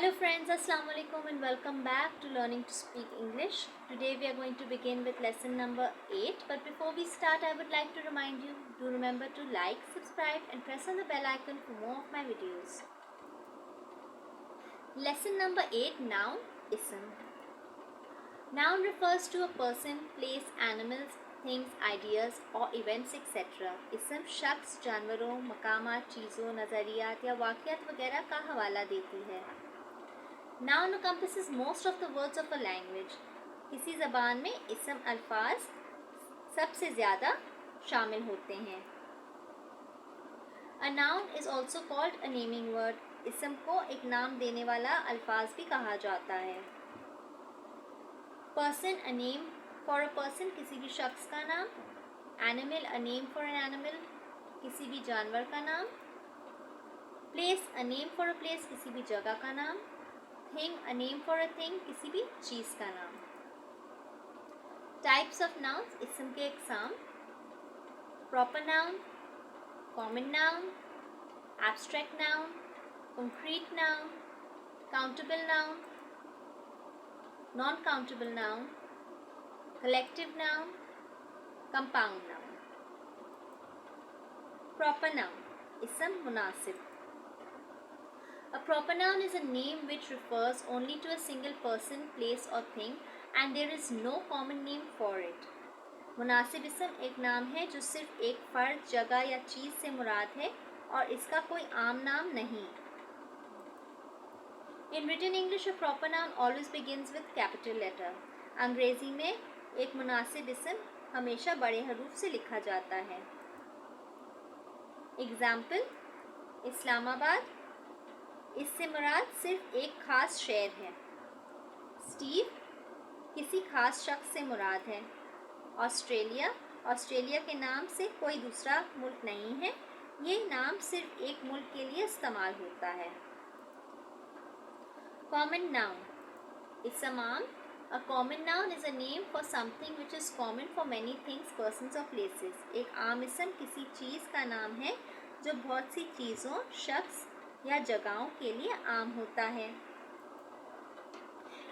Hello friends, Assalamu alaikum and welcome back to Learning to Speak English. Today we are going to begin with lesson number 8. But before we start, I would like to remind you to remember to like, subscribe and press on the bell icon for more of my videos. Lesson number 8, Noun, Ism. Noun refers to a person, place, animals, things, ideas or events etc. इसम शख्स, जानवरों, मकामात, चीज़ों, नज़रियात या वाक़ियात वगैरह का हवाला देती है. Noun encompasses most of the words of a language. किसी ज़बान में इसम अल्फाज सबसे ज़्यादा शामिल होते हैं. A noun is also called a naming word. इसम को एक नाम देने वाला अल्फाज भी कहा जाता है. Person, a name for a person, किसी भी शख्स का नाम. Animal, a name for an animal, किसी भी जानवर का नाम. Place, a name for a place, किसी भी जगह का नाम. Thing, a name for a thing, किसी भी चीज़ का नाम. Types of nouns, इसम के इकसाम. Proper noun, common noun, abstract noun, concrete noun, countable noun, non-countable noun, collective noun, compound noun. Proper noun, ism munasib. A proper noun is a name which refers only to a single person, place or thing and there is no common name for it. मुनासिब इसम एक नाम है जो सिर्फ एक फर्द, जगह या चीज़ से मुराद है और इसका कोई आम नाम नहीं. In written English, a proper noun always begins with capital letter. अंग्रेजी में एक मुनासिब इसम हमेशा बड़े हरूफ से लिखा जाता है. एग्जाम्पल, इस्लामाबाद, इससे मुराद सिर्फ एक खास शहर है. स्टीव किसी खास शख्स से मुराद है. ऑस्ट्रेलिया, ऑस्ट्रेलिया के नाम से कोई दूसरा मुल्क नहीं है, ये नाम सिर्फ एक मुल्क के लिए इस्तेमाल होता है. कॉमन नाउन, इसम आम. A common noun is a name for something which is common for many things, persons or places. एक आम इसम किसी चीज़ का नाम है जो बहुत सी चीज़ों, शख्स या जगहों के लिए आम होता है.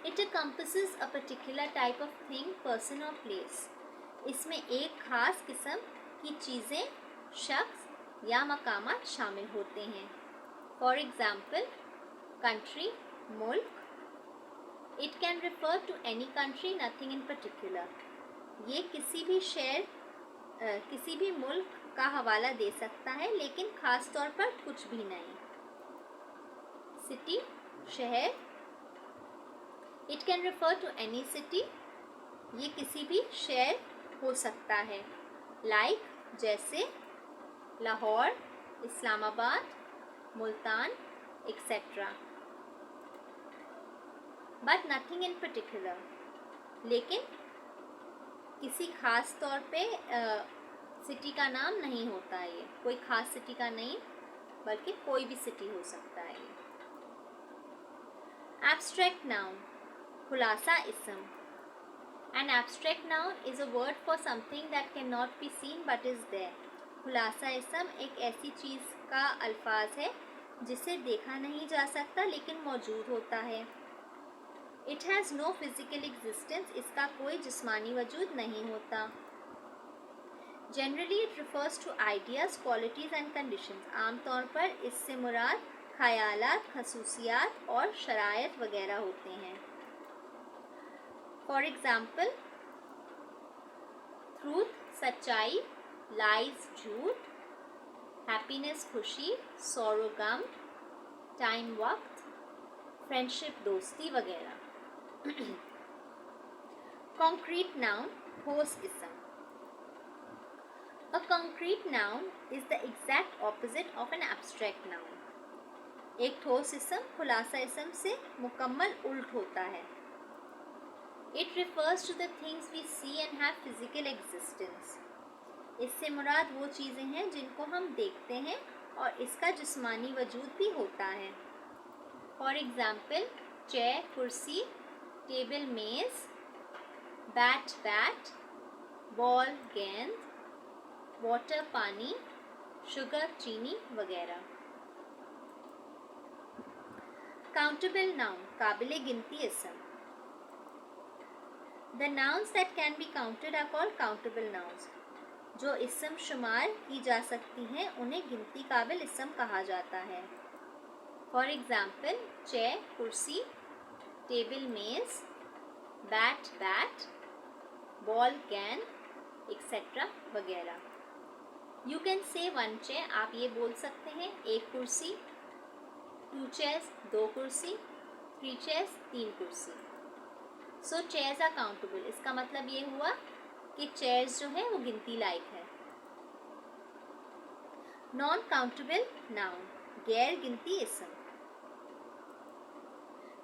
It encompasses a particular type of thing, person or place. इसमें एक खास किस्म की चीज़ें, शख्स या मकामात शामिल होते हैं. For example, country, मुल्क. It can refer to any country, nothing in particular. ये किसी भी शहर, किसी भी मुल्क का हवाला दे सकता है लेकिन ख़ास तौर पर कुछ भी नहीं. City, शहर. It can refer to any city. ये किसी भी शहर हो सकता है. Like, जैसे Lahore, Islamabad, Multan etc. But nothing in particular. लेकिन किसी खास तौर पे सिटी का नाम नहीं होता है. ये कोई खास सिटी का नहीं बल्कि कोई भी सिटी हो सकता है. Abstract noun, खुलासा इसम. An abstract noun is a word for something that cannot be seen but is there. खुलासा इसम एक ऐसी चीज़ का अल्फाज है जिसे देखा नहीं जा सकता लेकिन मौजूद होता है. It has no physical existence. इसका कोई जिस्मानी वजूद नहीं होता. Generally it refers to ideas, qualities and conditions. आमतौर पर इससे मुराद ख़यालात, खसूसियात और शराइत वगैरह होते हैं. For example, truth, सच्चाई, lies, झूठ, happiness, खुशी, sorrow, गम, time, वक्त, friendship, दोस्ती वगैरह. Concrete noun, ठोस इसम. A concrete noun is the exact opposite of an abstract noun. एक ठोस इसम खुलासा इसम से मुकम्मल उल्ट होता है. It refers to the things we see and have physical existence. इससे मुराद वो चीज़ें हैं जिनको हम देखते हैं और इसका जिस्मानी वजूद भी होता है. For example, चेयर, कुर्सी, टेबल, मेज़, बैट, बॉल, गेंद, वाटर, पानी, शुगर, चीनी वगैरह. काउंटेबल नाउन, काबिले गिनती इसम। The nouns that can be counted are called countable nouns. जो इसम शुमार की जा सकती हैं उन्हें गिनती काबिल इसम कहा जाता है। फॉर एग्जाम्पल, चेयर कुर्सी, टेबल मेज, बैट बैट, बॉल कैन, एक्सेट्रा वगैरह। You can say one chair, आप ये बोल सकते हैं एक कुर्सी, टू चेयर्स दो कुर्सी, थ्री चेयर्स तीन कुर्सी। सो चेयर्स आर काउंटेबल, इसका मतलब ये हुआ कि चेयर्स जो है वो गिनती लायक है। नॉन काउंटेबल नाउन, गैर गिनती इसम।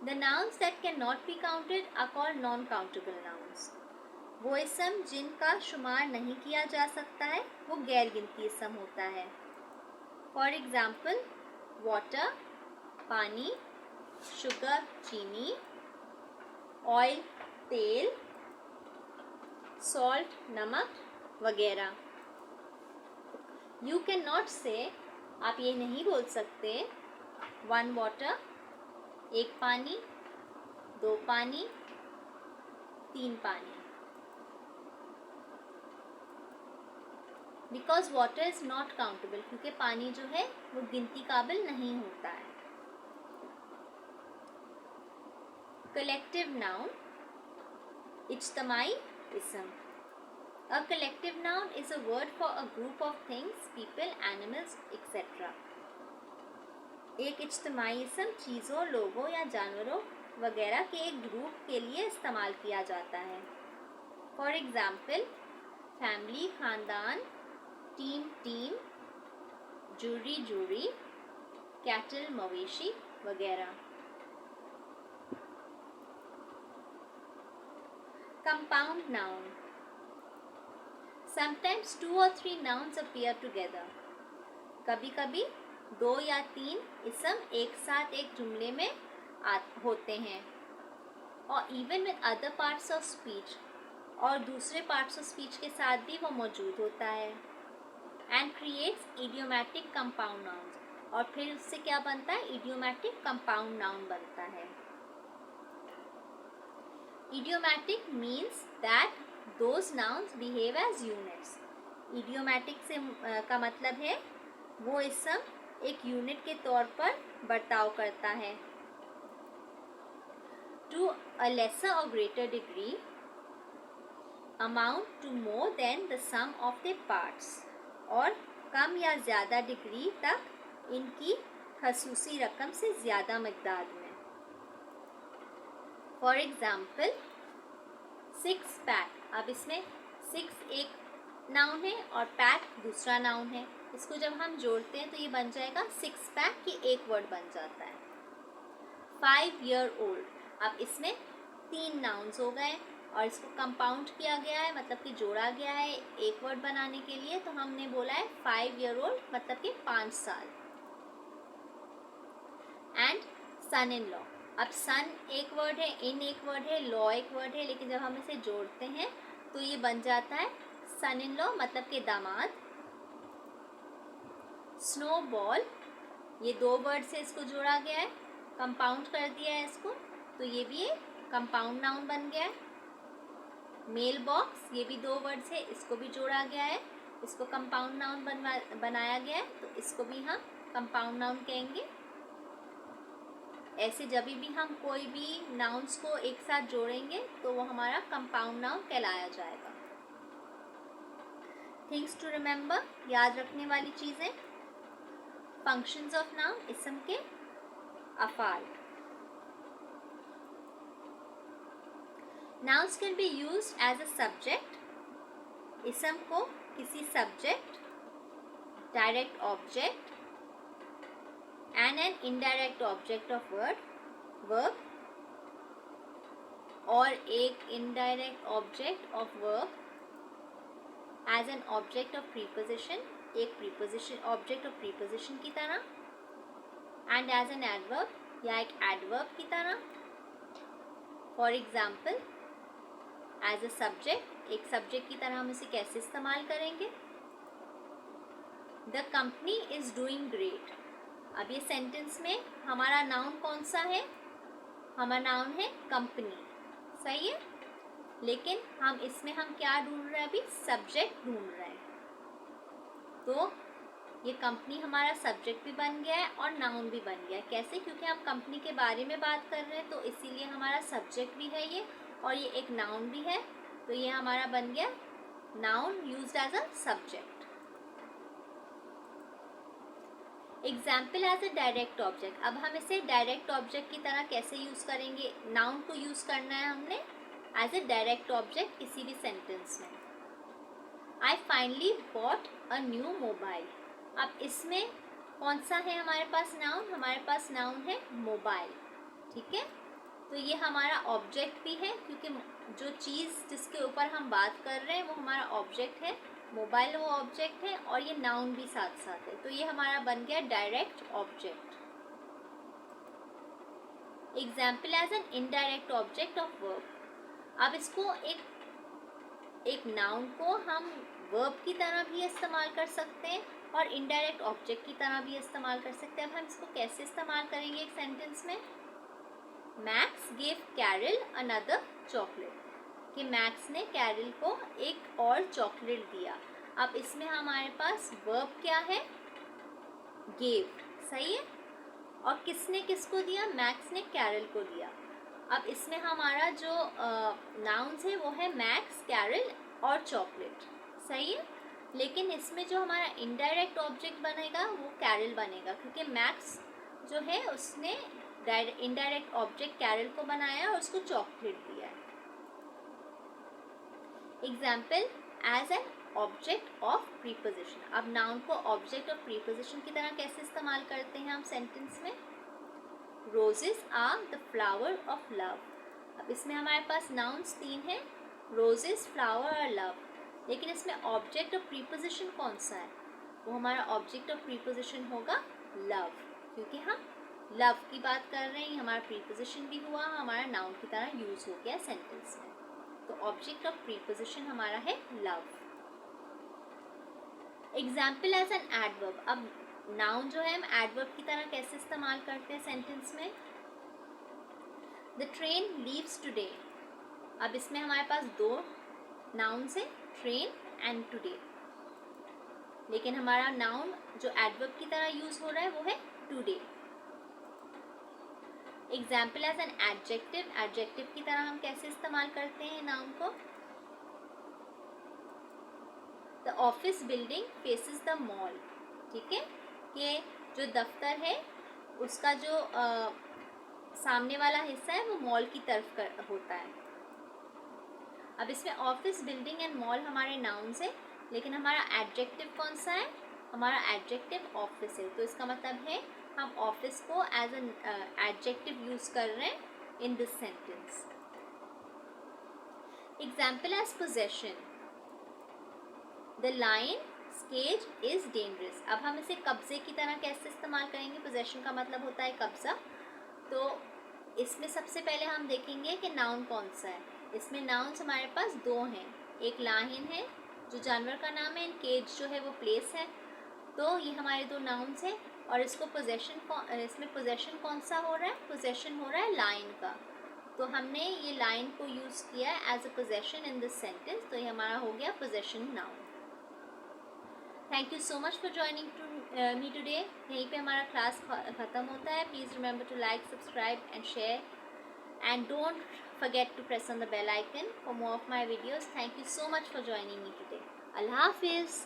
The nouns that can not be counted are called non countable nouns. वो इसम जिनका शुमार नहीं किया जा सकता है वो गैर गिनती इसम होता है। फॉर एग्जाम्पल, वाटर पानी, शुगर चीनी, ऑयल तेल, सॉल्ट नमक वगैरह। यू कैन नॉट से, आप ये नहीं बोल सकते वन वाटर, एक पानी, दो पानी, तीन पानी, because water is not countable, क्योंकि पानी जो है वो गिनती काबिल नहीं होता है। कलेक्टिव नाउन, इज्तमाई इसम। A collective noun is a word for a group of things, people, animals, etc. एक इज्तमाई इसम चीज़ों, लोगों या जानवरों वगैरह के एक ग्रुप के लिए इस्तेमाल किया जाता है। फॉर एग्जाम्पल, फैमिली खानदान, team team, jury jury, cattle मवेशी वगैरह। Compound noun, Sometimes 2 or 3 nouns appear together. कभी कभी 2 या 3 इसम एक साथ एक जुमले में होते हैं। और even with other parts of speech, और दूसरे parts of speech के साथ भी वो मौजूद होता है। And creates idiomatic compound nouns, और फिर उससे क्या बनता है, idiomatic compound noun बनता है। Idiomatic means that those nouns behave as units. Idiomatic से का मतलब है वो इसम एक यूनिट के तौर पर बर्ताव करता है। To a lesser or greater degree, amount to more than the sum of their parts, और कम या ज़्यादा डिग्री तक इनकी खसूसी रकम से ज़्यादा मकदार में। फॉर एग्जाम्पल, 6 पैक, अब इसमें 6 एक नाउन है और पैक दूसरा नाउन है। इसको जब हम जोड़ते हैं तो ये बन जाएगा 6 पैक की एक वर्ड बन जाता है। 5 year old, अब इसमें 3 नाउन्स हो गए और इसको कंपाउंड किया गया है, मतलब कि जोड़ा गया है एक वर्ड बनाने के लिए। तो हमने बोला है 5 year old, मतलब कि 5 साल। एंड सन इन लॉ, अब सन एक वर्ड है, इन एक वर्ड है, लॉ एक वर्ड है, लेकिन जब हम इसे जोड़ते हैं तो ये बन जाता है सन इन लॉ, मतलब कि दामाद। स्नो बॉल, ये 2 वर्ड से इसको जोड़ा गया है, कंपाउंड कर दिया है इसको, तो ये भी एक कंपाउंड नाउन बन गया है। मेल बॉक्स, ये भी 2 वर्ड से, इसको भी जोड़ा गया है, इसको कंपाउंड नाउन बनाया गया है, तो इसको भी हम कंपाउंड नाउन कहेंगे। ऐसे जब भी हम कोई भी नाउन्स को एक साथ जोड़ेंगे तो वो हमारा कंपाउंड नाउन कहलाया जाएगा। थिंग्स टू रिमेंबर, याद रखने वाली चीज़ें। फंक्शंस ऑफ नाउन, इसम के अफाल। Nouns can be used as a subject, इसम को किसी subject, direct object and an indirect object of verb, और एक indirect object of verb as an object of preposition, एक preposition object of preposition की तरह, and as an adverb, या एक adverb की तरह। For example, as a subject, एक subject की तरह हम इसे कैसे इस्तेमाल करेंगे। The company is doing great, अब ये सेंटेंस में हमारा नाउन कौन सा है? हमारा नाउन है कंपनी, सही है। लेकिन हम इसमें क्या ढूंढ रहे हैं? अभी सब्जेक्ट ढूंढ रहे हैं। तो ये कंपनी हमारा सब्जेक्ट भी बन गया है और नाउन भी बन गया है। कैसे? क्योंकि हम कंपनी के बारे में बात कर रहे हैं, तो इसीलिए हमारा सब्जेक्ट भी है ये, और ये एक नाउन भी है। तो ये हमारा बन गया noun used as a subject. Example as a direct object. अब हम इसे डायरेक्ट ऑब्जेक्ट की तरह कैसे यूज करेंगे? नाउन को यूज करना है हमने एज ए डायरेक्ट ऑब्जेक्ट किसी भी सेंटेंस में। I finally bought a new mobile. अब इसमें कौन सा है हमारे पास नाउन? हमारे पास नाउन है मोबाइल, ठीक है। तो ये हमारा ऑब्जेक्ट भी है, क्योंकि जो चीज़ जिसके ऊपर हम बात कर रहे हैं वो हमारा ऑब्जेक्ट है, मोबाइल वो ऑब्जेक्ट है, और ये नाउन भी साथ साथ है। तो ये हमारा बन गया direct object. Example as an indirect object of verb. अब इसको एक नाउन को हम वर्ब की तरह भी इस्तेमाल कर सकते हैं और इनडायरेक्ट ऑब्जेक्ट की तरह भी इस्तेमाल कर सकते हैं। अब हम इसको कैसे इस्तेमाल करेंगे एक सेंटेंस में? Max gave Carol another chocolate, कि मैक्स ने कैरल को एक और चॉकलेट दिया। अब इसमें हमारे पास वर्ब क्या है? गेव, सही है। और किसने किसको दिया? मैक्स ने कैरल को दिया। अब इसमें हमारा जो नाउन्स है वो है मैक्स, कैरल और चॉकलेट, सही है। लेकिन इसमें जो हमारा इनडायरेक्ट ऑब्जेक्ट बनेगा वो कैरल बनेगा, क्योंकि मैक्स जो है उसने इनडायरेक्ट ऑब्जेक्ट कैरल को बनाया और उसको चॉकलेट दिया है। Example as an object of preposition. अब नाउन को ऑब्जेक्ट ऑफ प्रीपोजिशन की तरह कैसे इस्तेमाल करते हैं हम सेंटेंस में? Roses are the flower of love. अब इसमें हमारे पास नाउन्स 3 हैं, रोजेस, फ्लावर और लव। लेकिन इसमें ऑब्जेक्ट ऑफ प्रीपोजिशन कौन सा है? वो हमारा ऑब्जेक्ट ऑफ प्रीपोजिशन होगा लव, क्योंकि हम लव की बात कर रहे हैं। हमारा प्रीपोजिशन भी हुआ, हमारा नाउन की तरह यूज हो गया सेंटेंस में। तो ऑब्जेक्ट ऑफ प्रीपोजिशन हमारा है love. Example as an adverb. अब नाउन जो है हम एडवर्ब की तरह कैसे इस्तेमाल करते हैं सेंटेंस में? The train leaves today. अब इसमें हमारे पास 2 नाउन्स हैं, ट्रेन एंड टुडे। लेकिन हमारा नाउन जो एडवर्ब की तरह यूज हो रहा है वो है today. Example as an adjective. Adjective की तरह हम कैसे इस्तेमाल करते हैं नाउन को? The office building faces the mall, ठीक है। कि जो दफ्तर है उसका जो सामने वाला हिस्सा है वो मॉल की तरफ होता है। अब इसमें ऑफिस, बिल्डिंग एंड मॉल हमारे नाउन्स है, लेकिन हमारा एडजेक्टिव कौन सा है? हमारा एडजेक्टिव ऑफिस है। तो इसका मतलब है हम ऑफिस को एज एन एडजेक्टिव यूज कर रहे हैं in this sentence. Example as possession. The lion's cage is dangerous. अब हम इसे कब्जे की तरह कैसे इस्तेमाल करेंगे? पोजेशन का मतलब होता है कब्जा। तो इसमें सबसे पहले हम देखेंगे कि नाउन कौन सा है। इसमें नाउन्स हमारे पास 2 हैं, एक लाइन है जो जानवर का नाम है, एंड केज जो है वो प्लेस है। तो ये हमारे 2 नाउन्स हैं। और इसको इसमें पोजेशन कौन सा हो रहा है? पोजेशन हो रहा है लाइन का। तो हमने ये लाइन को यूज़ किया है as a possession in this sentence. तो ये हमारा हो गया possession noun. Thank you so much for joining me today. यहीं पे हमारा क्लास ख़त्म होता है। Please remember to like, subscribe and share, and don't forget to press on the bell icon for more of my videos. Thank you so much for joining me today. Allah Hafiz.